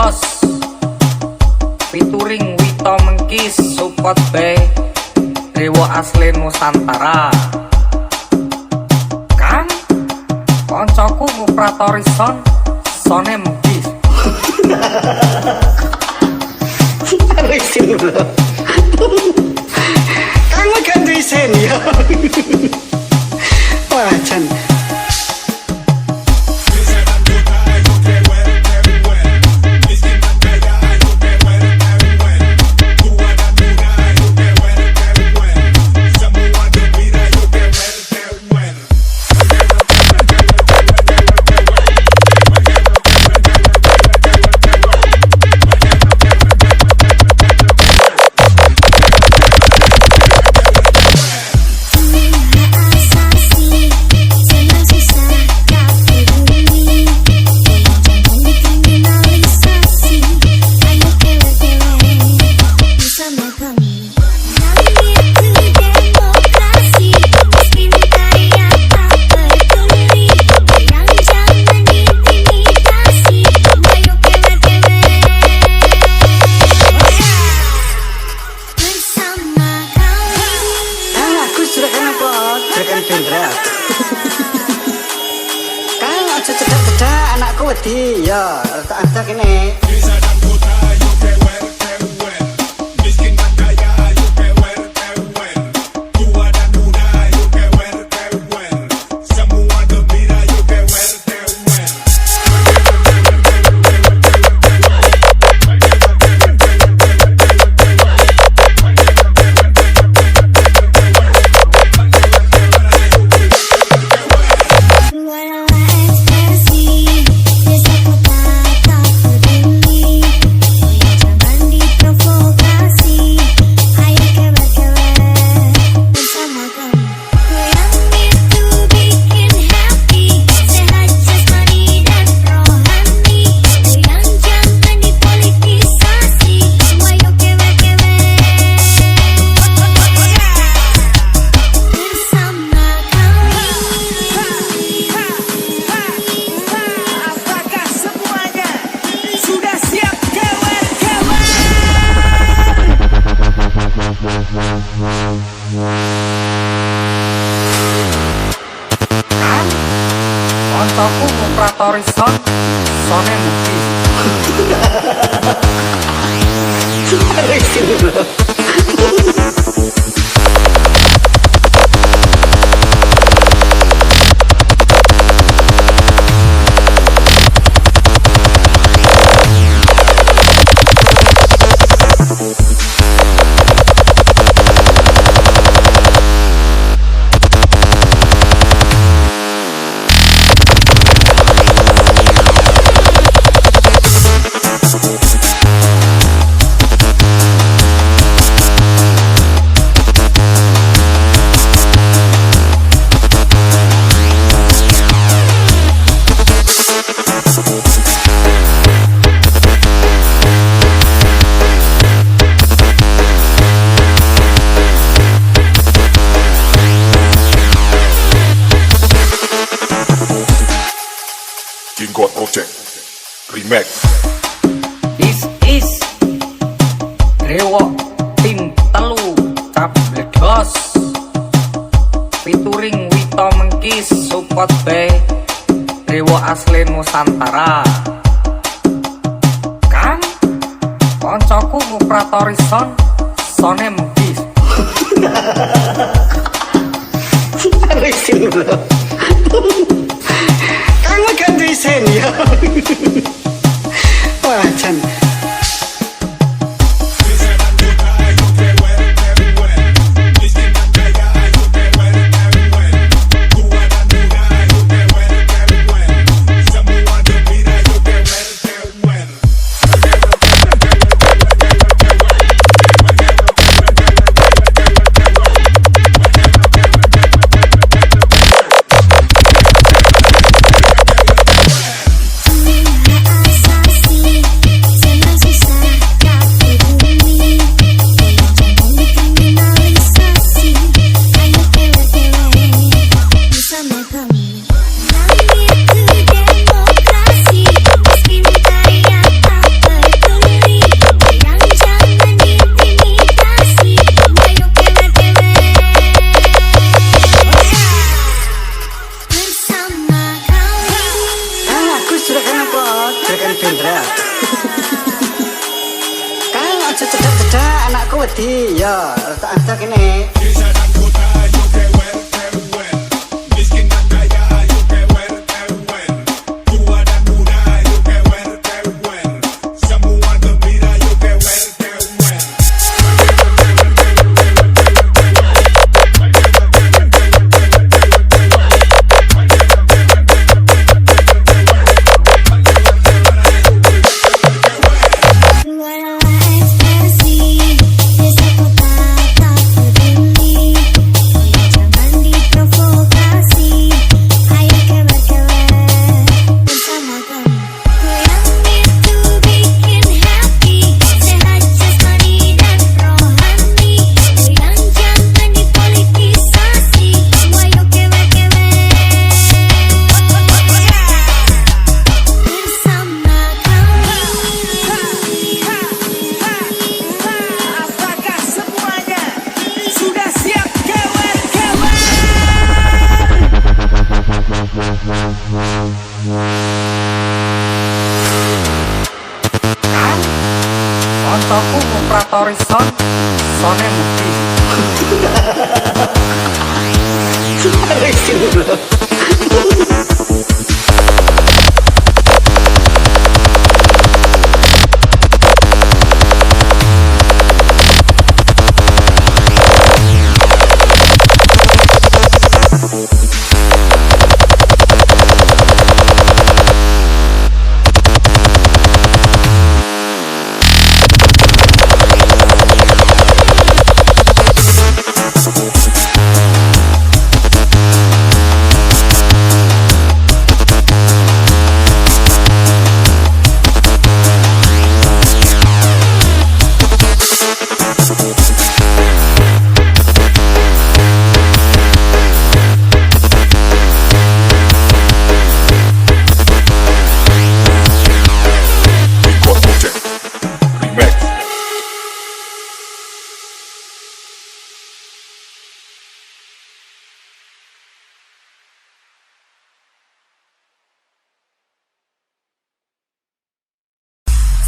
bledhos pituring wito mengkis support be dewa asli Nusantara. Kan koncoku ngupratori sone mengkis. Arisin lho. Kamu ganti sen ya. Wajan. Anakku wedi ya, tak ada kene. Koncoku ngupratori sone mengkis. Arisin lho. Jingle Remix. Is Rewo tim telu cap bledhos pituring wito mengkis support be dewa asli Nusantara. Kan koncoku ngupratori sone mengkis. Arisin lho. Kamu ganti sen ya. Wajan. Sorry son, sonnya bukti. Remix.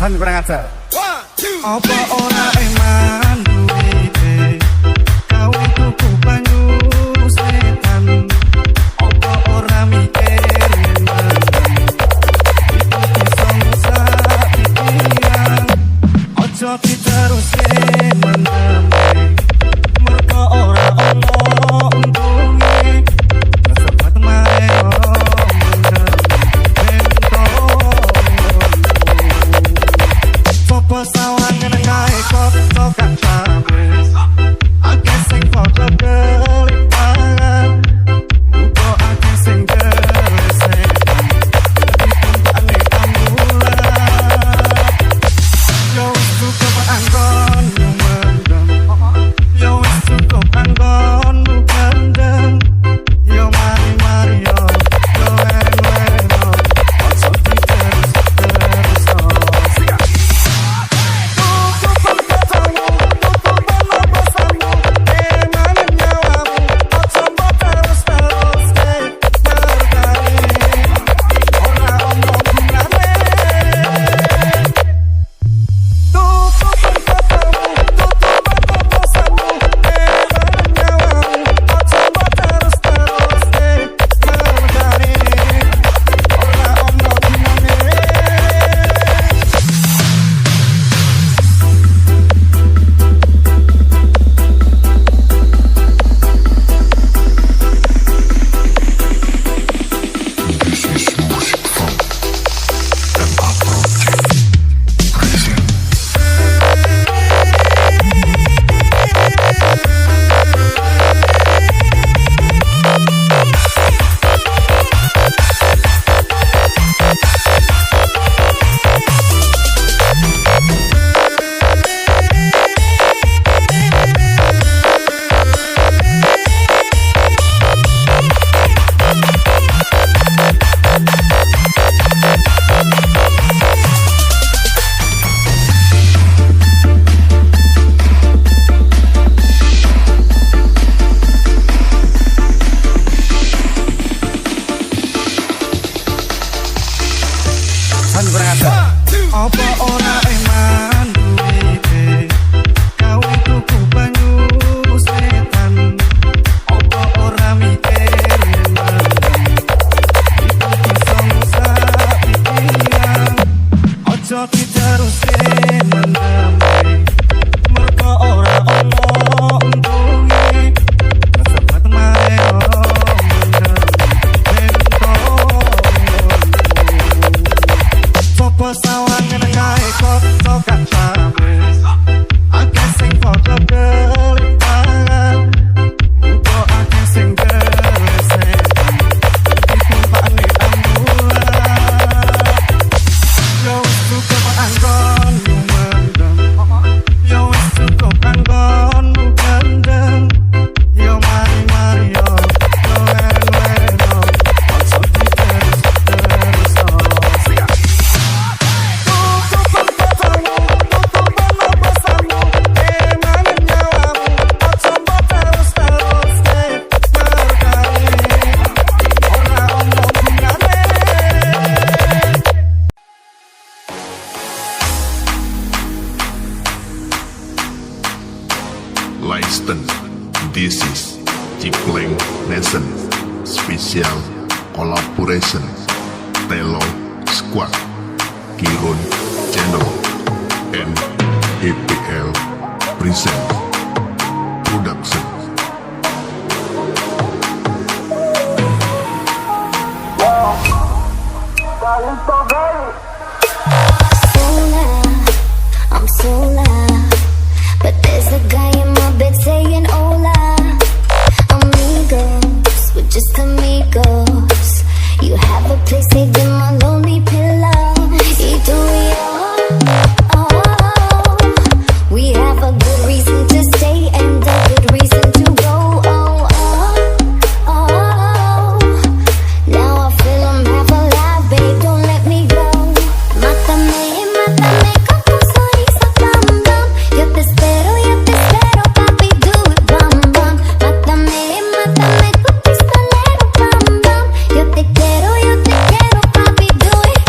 San kurang ajar. Apa ora eman duwite kau itu ku banyu setan. Apa ora mikirin menang itu bisa rusak pikiran. Ojo diteruske mename mergo ora ono untunge. Kesepat mareo menang bento. Popo sawan ngenengae kok gak Cipleng Nation Special Collaboration Telo Squad Kirun Channel and EPL Present Production. I'm so loud, but there's a guy in my bed saying hola. Amigos, we're just amigos. You have a place saved in my lonely pillow. Y tú y yo, oh, we have a good reason to stay and a good reason to go. Oh, oh, oh. Now I feel I'm half alive, babe, don't let me go. Mátame, mátame con tu sonrisa, bam, bam. Yo te espero, papi, do it, bam, bam. Mátame, mátame con tu pistolero, bam, bam. Yo te quiero, papi, do it.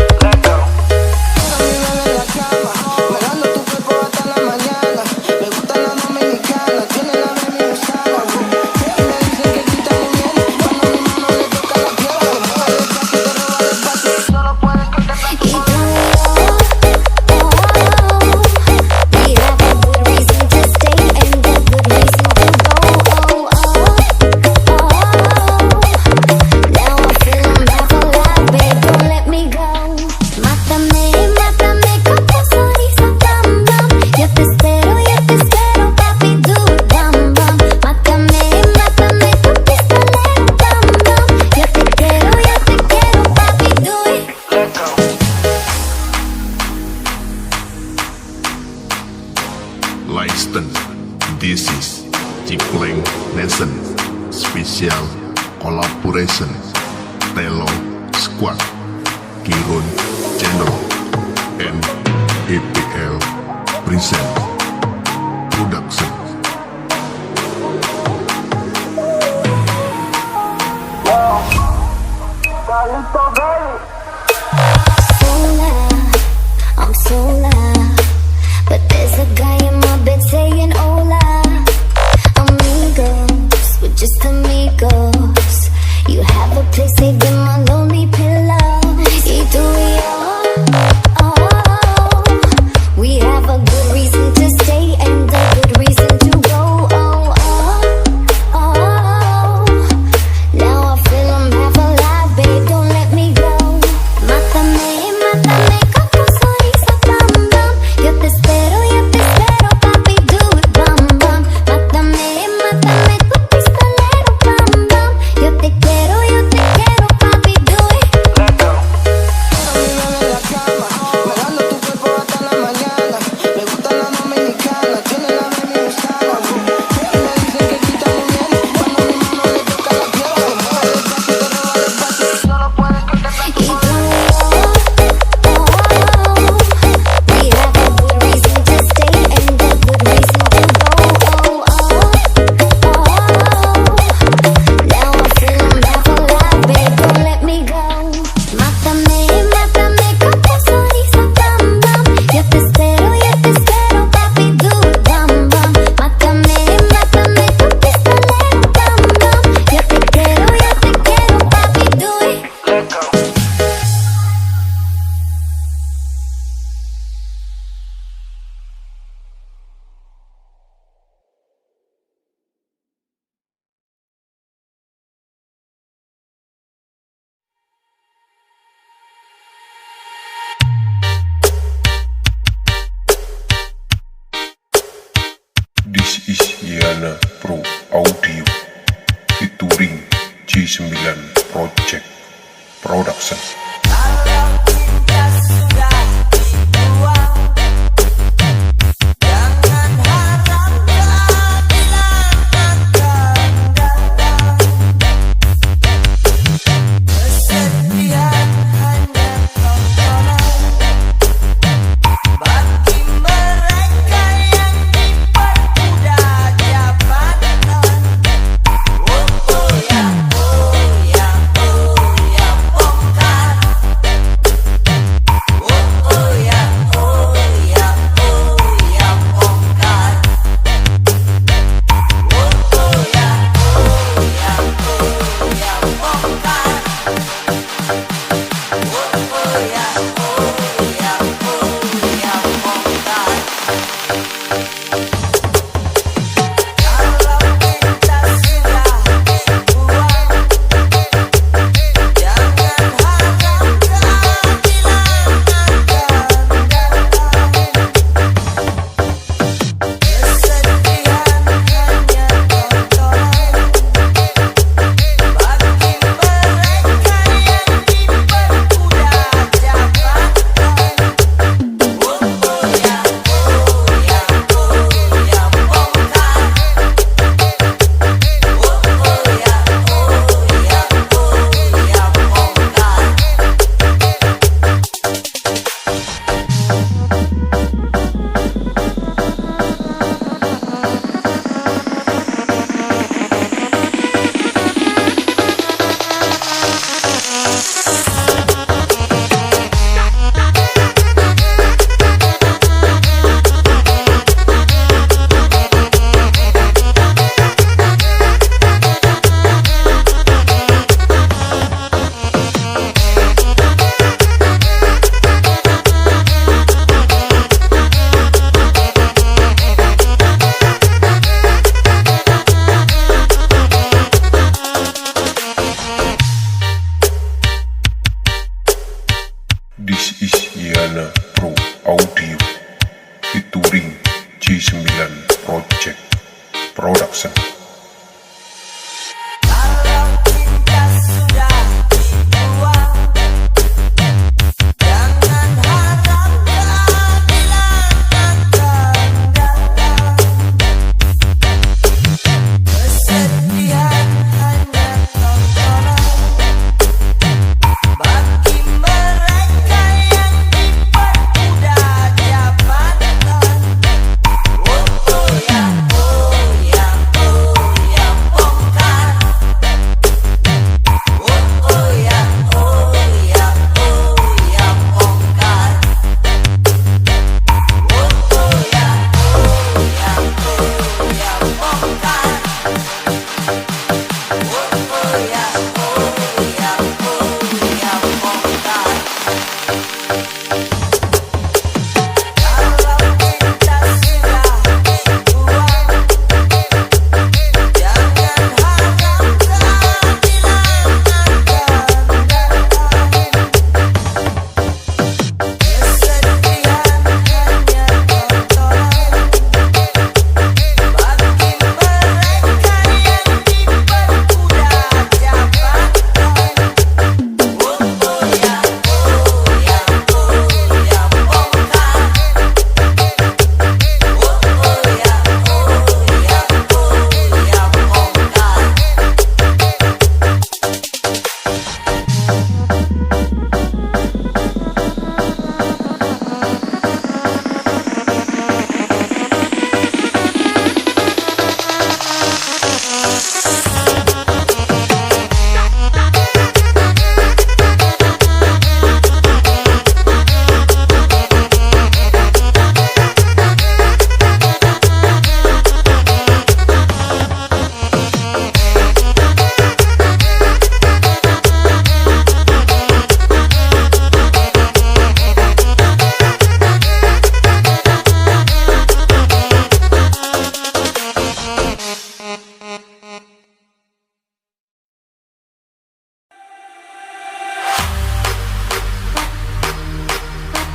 Listen, this is Cipleng Nation Special Collaboration Telo Squad Kirun Channel and EPL Present Production. I'm so loud, but there's a guy in my bed saying hola. Amigos, we're just amigos. You have a place saved in my lonely pillow. Y tú y yo, oh, we have a good reason to stay and a good reason to go. Oh, oh, oh. Now I feel I'm half alive, babe, don't let me go. Mátame, mátame con tu sonrisa, bam, bam. Yo te espero, papi, do it, bam, bam. Mátame, mátame con tu pistolero, bam, bam. Yo te quiero, papi, do it. Y tú y yo, oh, we have a good reason to stay and a good reason to go. Oh, oh, oh. Now I feel I'm half alive, babe, don't let me go. Mátame, mátame con tu sonrisa, bam, bam. Yo te espero, papi, do it, bam, bam. Mátame, mátame con tu pistolero, bam, bam. Yo te quiero, papi, do it. This is Yana Pro Audio featuring J9 Project Production. Oh ya, oh ya, bongkar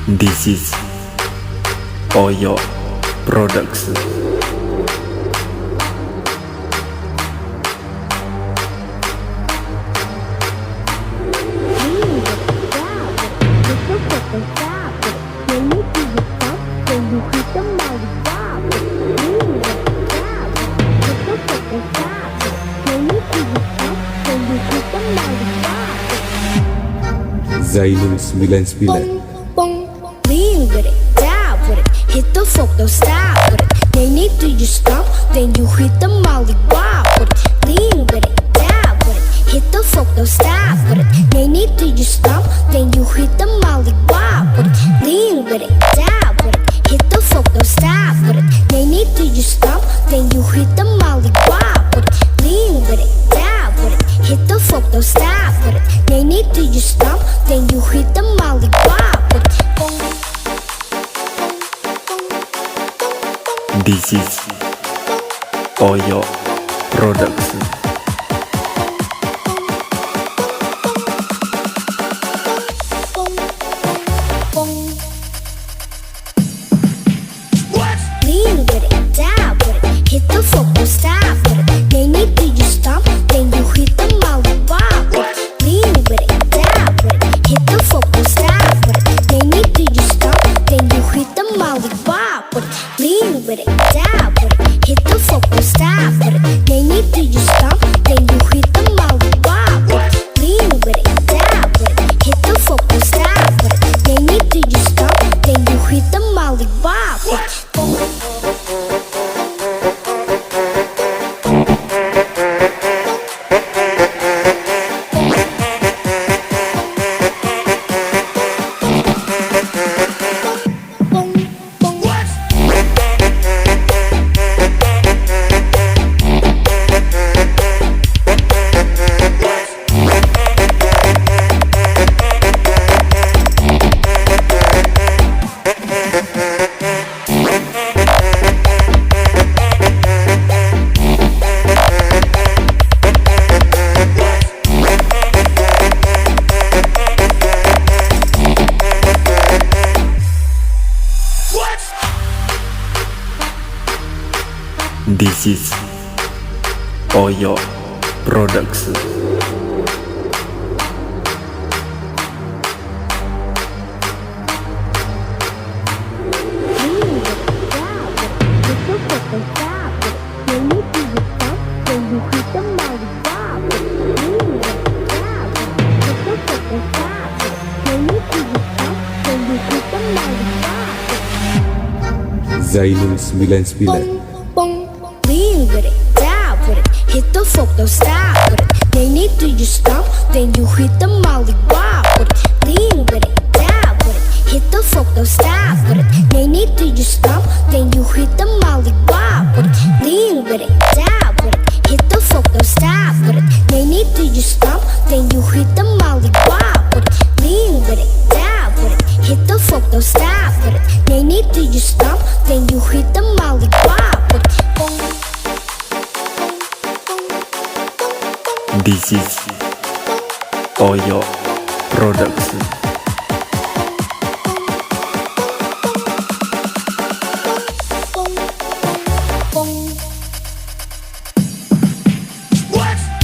This is Oyo Production. Zainul 99. Lean with it, dive with it, hit the fork, don't stop with it. They need to you stop, then you hit the molly wop with it. Lean with it, dive with it, hit the fork, don't stop with it. They need to you stop, then you hit the molly wop with it. Lean with it, dive with it, hit the fork, don't stop with it. They need to you stop, then you hit the molly wop with it. Lean with it, dive with it, hit the fork, don't stop with it. They need to you stop, then you hit the molly wop with it. This is Oyo Production. Lean with it, dive with it, hit the fork, don't stop with it. They need to you stop, then you hit the molly wop with it. Lean with it, dive with it, hit the fork, don't stop with it. They need to you stop, then you hit the molly wop with it. Lean with it, dive with it, hit the fork, don't stop with it. They need to you stop, then you hit the molly wop with it. Lean with it, dive with it, hit the fork, don't stop with it. They need to you stop, then you hit the molly wop with it. This is Oyo Production. Zainul 99. Lean with it, dive with it, hit the fork, don't stop with it. They need to you stop, then you hit the molly wop with it. Lean with it, dive with it, hit the fork, don't stop with it. They need to you stop, then you hit the molly wop with it. Lean with it, dive with it, hit the fork, don't stop with it. They need to you stop, then you hit the molly wop with it. Lean with it, dive with it, hit the fork, don't stop with it. They need to you stop, then you hit the molly wop with it. This is Oyo Production.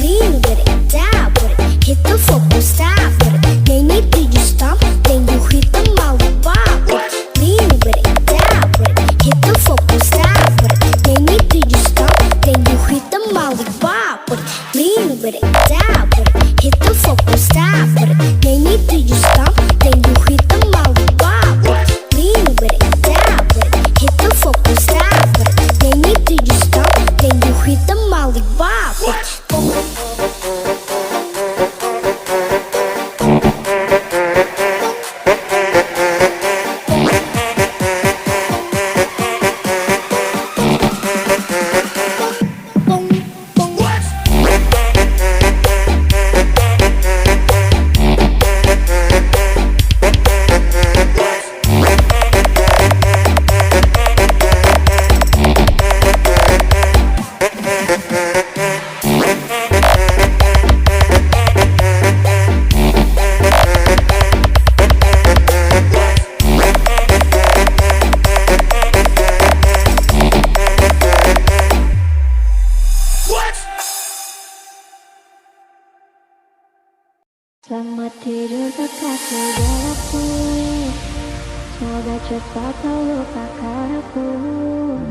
Lean with it, dive with it, hit the fork, don't stop with it. They need to you stop, then you hit the molly wop with it. Lean with it, dive with it, hit the fork, don't stop with it. They need to you stop, then you hit the molly wop with it. Lean with it, dive with it, hit the fork, don't stop with it. They need to you stop, then you hit the molly wop with it. Lean with it, dive with it, hit the fork, don't stop with it. They need to you stop, then you hit the molly wop with it. Selamat tidur kekasih gelapku, semoga cepat kau lupakan aku.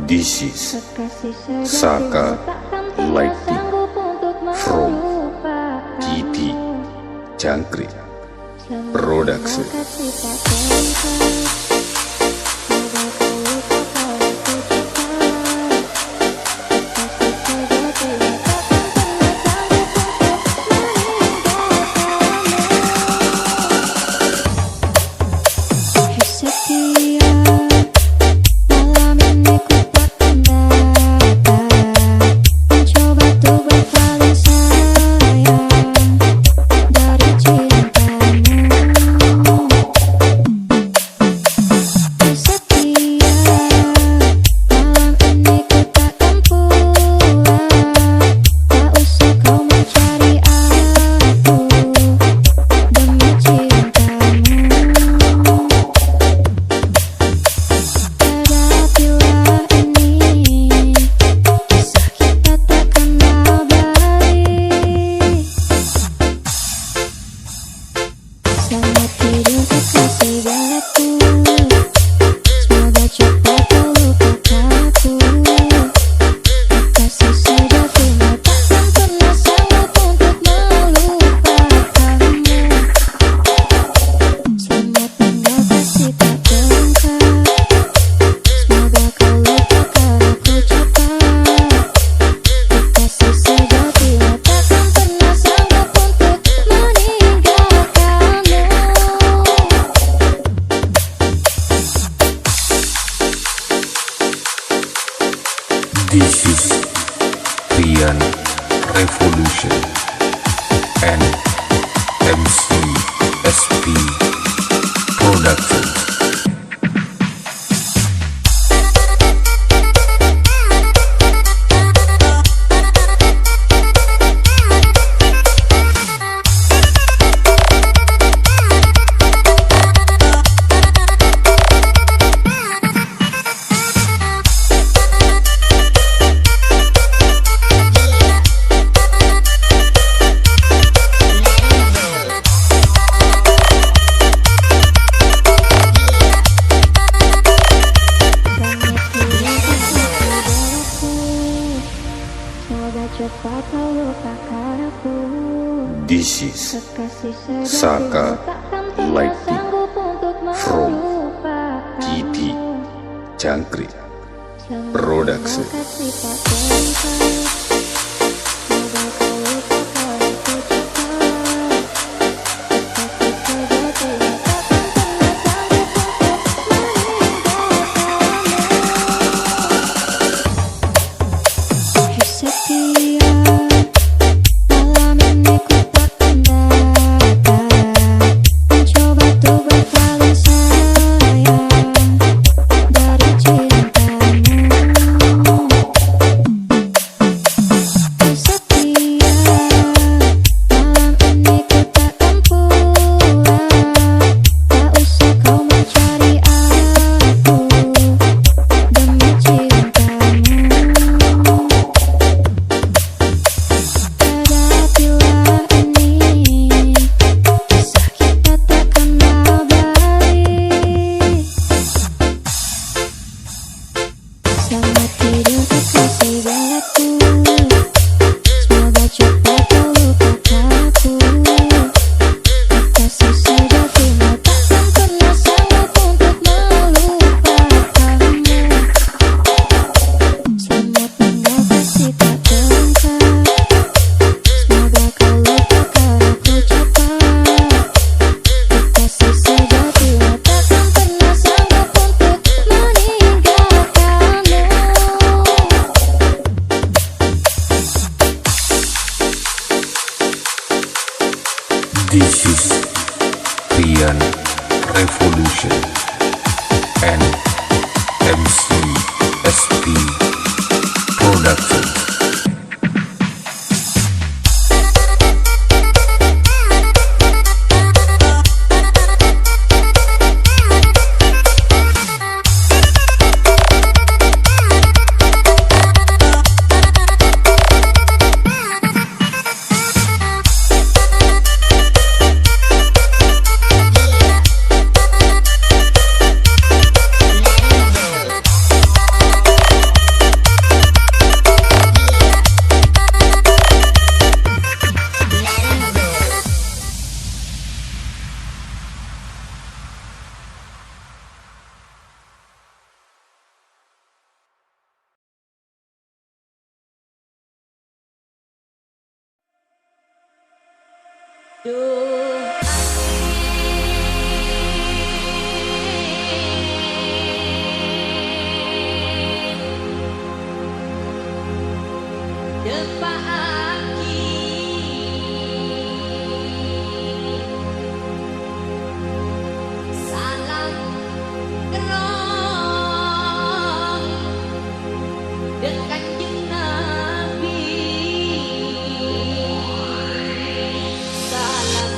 This is Kekasih Saka sejatimu takkan pernah Lighting sanggup untuk from melupakanmu. Jingle Kewer Selamat Production. tinggal kasih tak terangkat, semoga kau lupakan aku cepat. Kekasih sejatimu takkan pernah sanggup untuk meninggalkanmu. Hai setia, malam ini ku takkan dapat mencoba untuk berpaling sayang dari cintamu. Hai setia, malam ini ku takkan pulang. Tak usah kau mencari aku demi cintamu. Hadapilah ini, kisah kita takkan abadi. Selamat tidur kekasih gelapku, semoga cepat kau lupakan aku. Kekasih sejatimu takkan pernah sanggup untuk melupakanmu. Selamat tinggal kasih tak terangkat, semoga kau lupakan aku cepat. Kekasih sejatimu takkan pernah sanggup untuk meninggalkanmu. This is Rian Revolution and MCSP Production. Semoga cepat kau lupakan aku. This is Kekasih Saka sejatimu takkan pernah Lighting sanggup untuk from melupakanmu. Jingle Kewer Selamat Production. tinggal kasih tak terangkat, semoga kau lupakan aku cepat. Kekasih sejatimu takkan pernah sanggup untuk meninggalkanmu. Hai setia, malam ini ku takkan dapat mencoba untuk berpaling sayang dari cintamu. Hai setia, malam ini ku takkan pulang. Tak usah kau mencari aku demi cintamu. Hadapilah ini, kisah kita takkan abadi. Selamat tidur kekasih gelapku, semoga cepat kau lupakan aku. Kekasih sejatimu takkan pernah sanggup untuk melupakanmu. Selamat tinggal kasih tak terangkat, semoga kau lupakan aku cepat. Kekasih sejatimu takkan pernah sanggup untuk meninggalkanmu. This is Rian Revolution and MCSP Production. Salam kerong dekat jeung Nabi, salam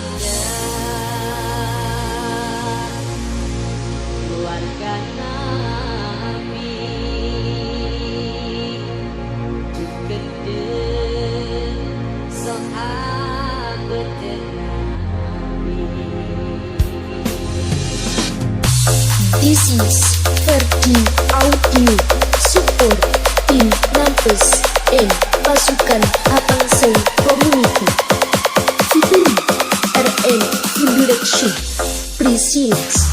keluarga Nabi, juga sahabat Nabi. This is Verdi Audio Support Tim Rampes and Pasukan Atangsel Community featuring RN Production Presents.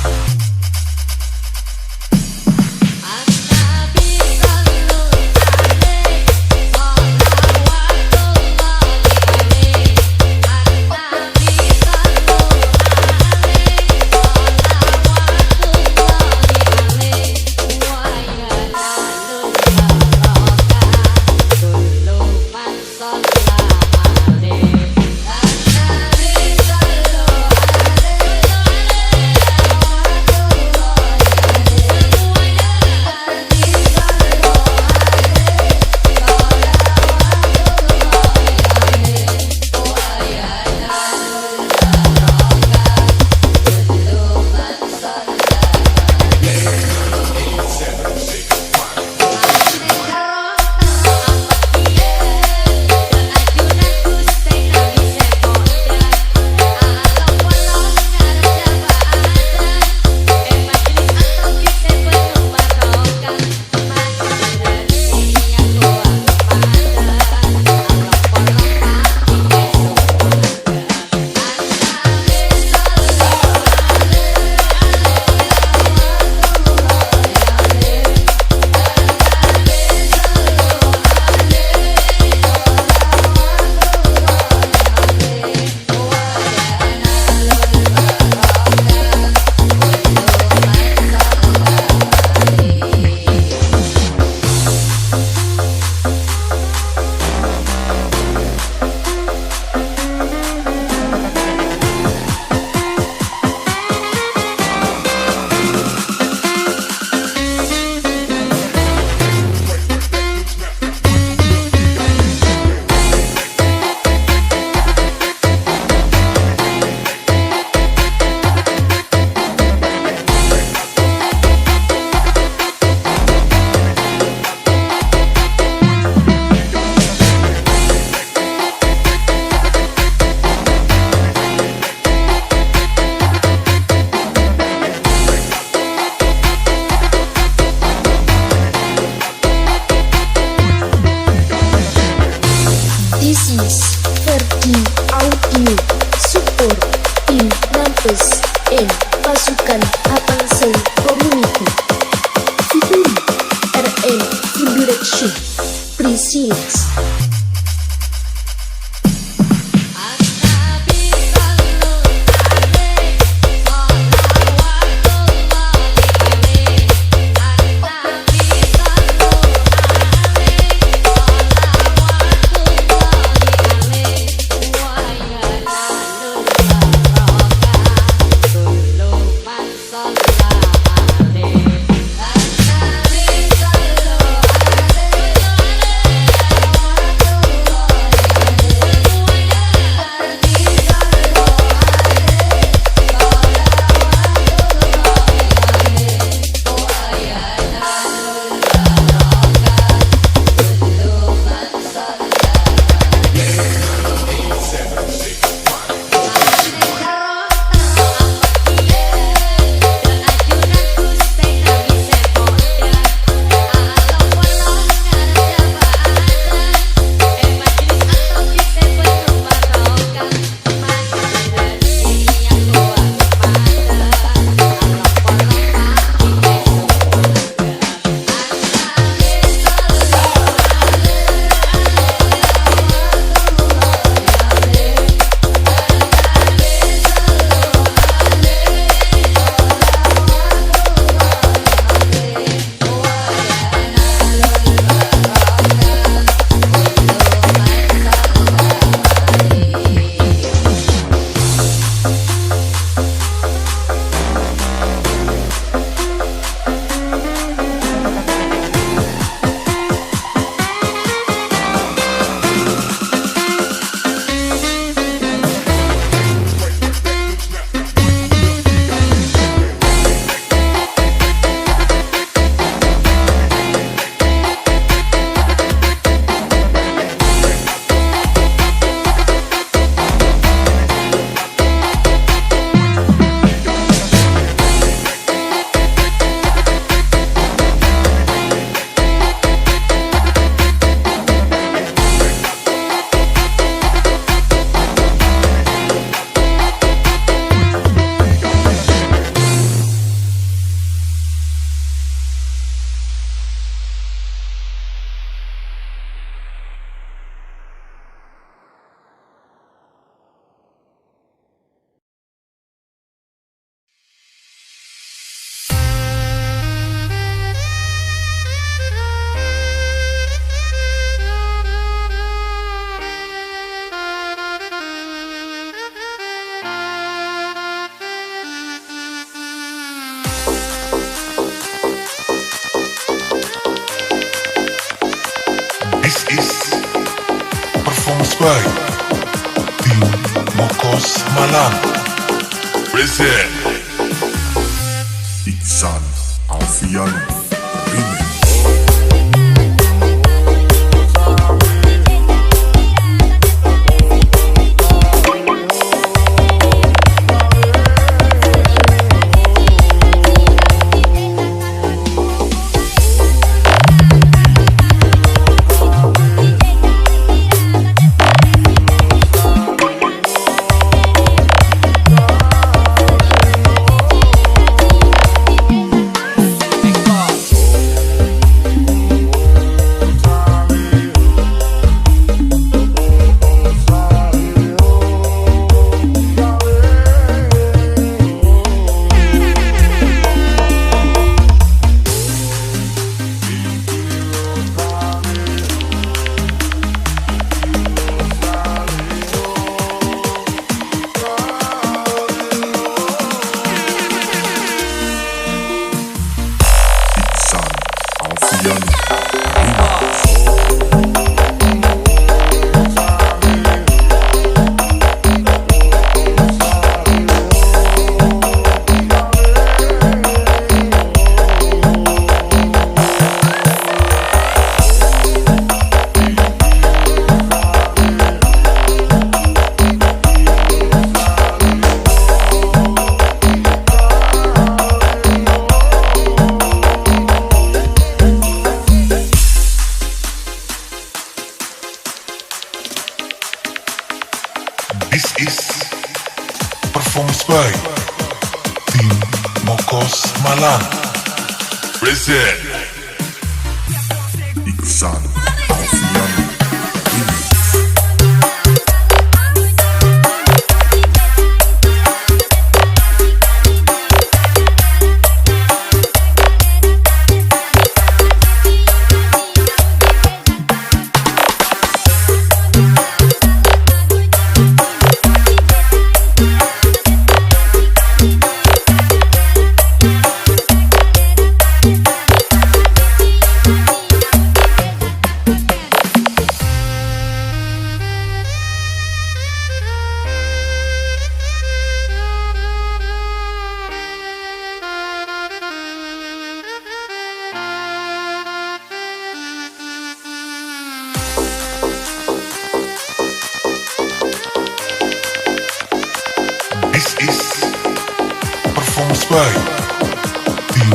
Mokos Malang present Iksan Alfian Remix. This is performance by Tim Mokos Malang present Iksan Alfian Remix. This is performance by Tim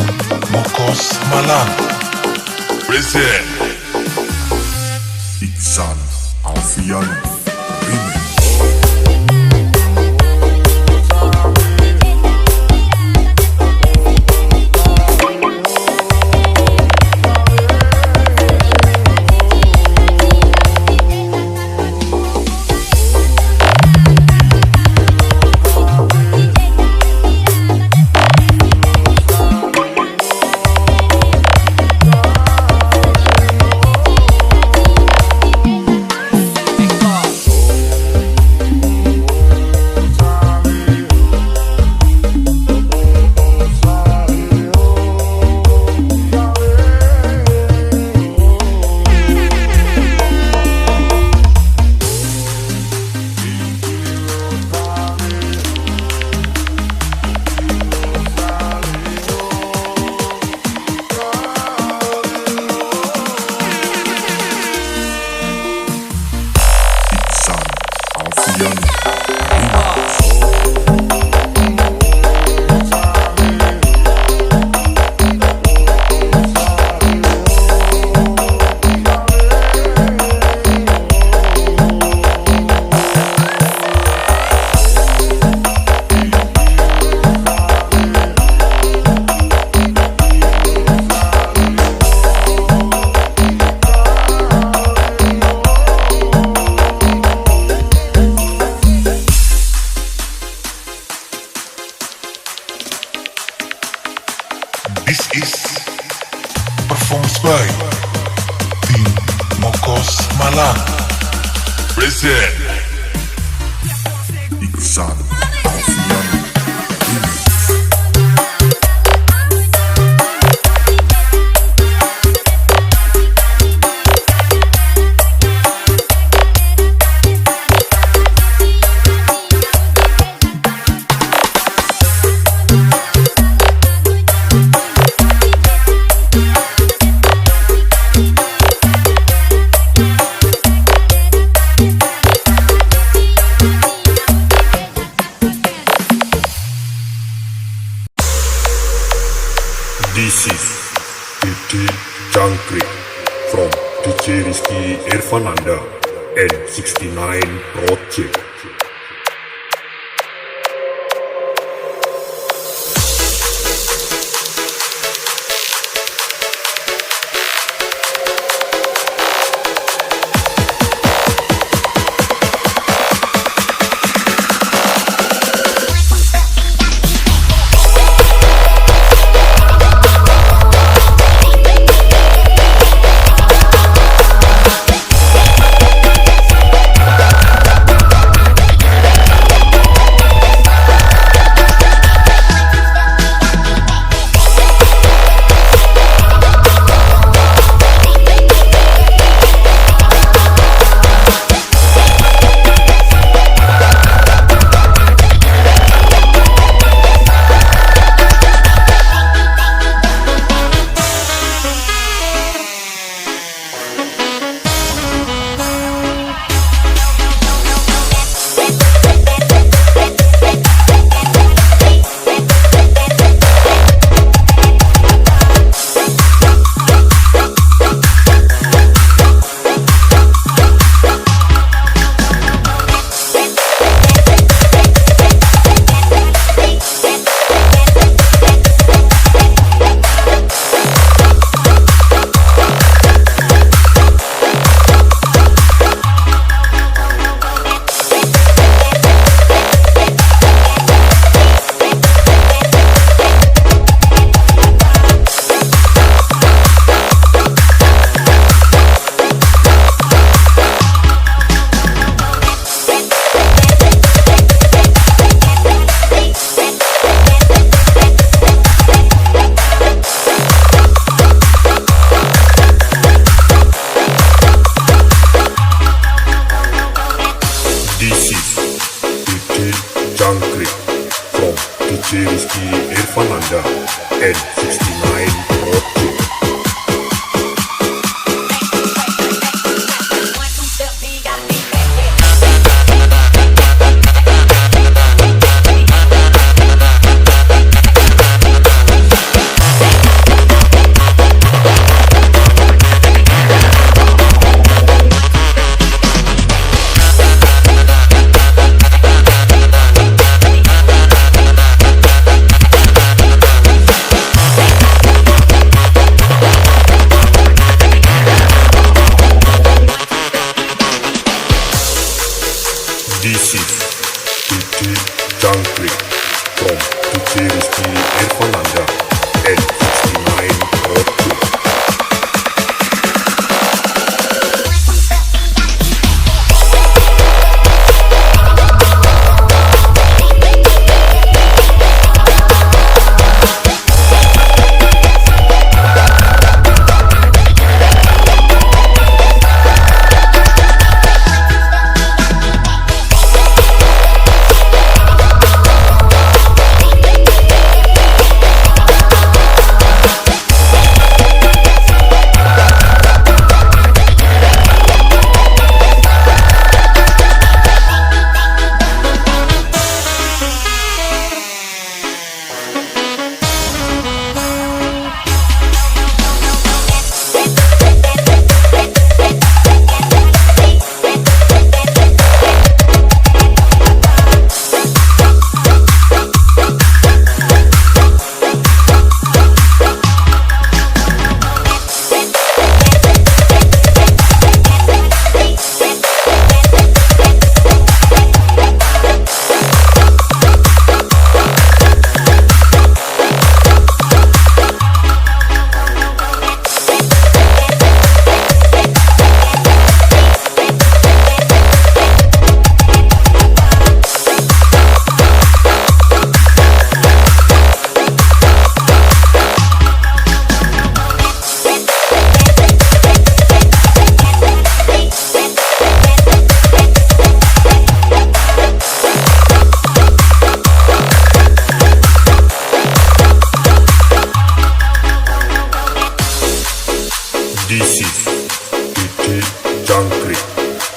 Mokos Malang present Iksan Alfian Remix. This is performance by Tim Mokos Malang present Iksan Alfian Remix. is DJ Jangkrik from DJ Rizky Irfananda and 69 Project. Jangkrik from DJ Rizky Irfananda and 69 Project. This is DJ Jangkrik from DJ Rizky Irfananda and 69 Project. This is DJ Jangkrik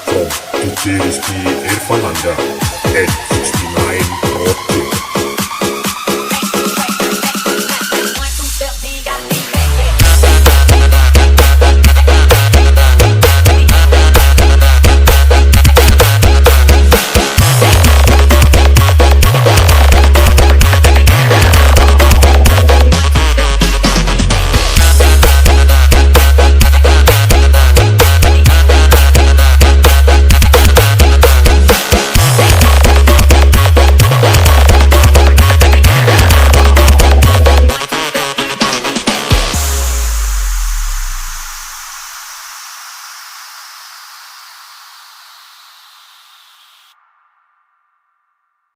from DJ Rizky Irfananda and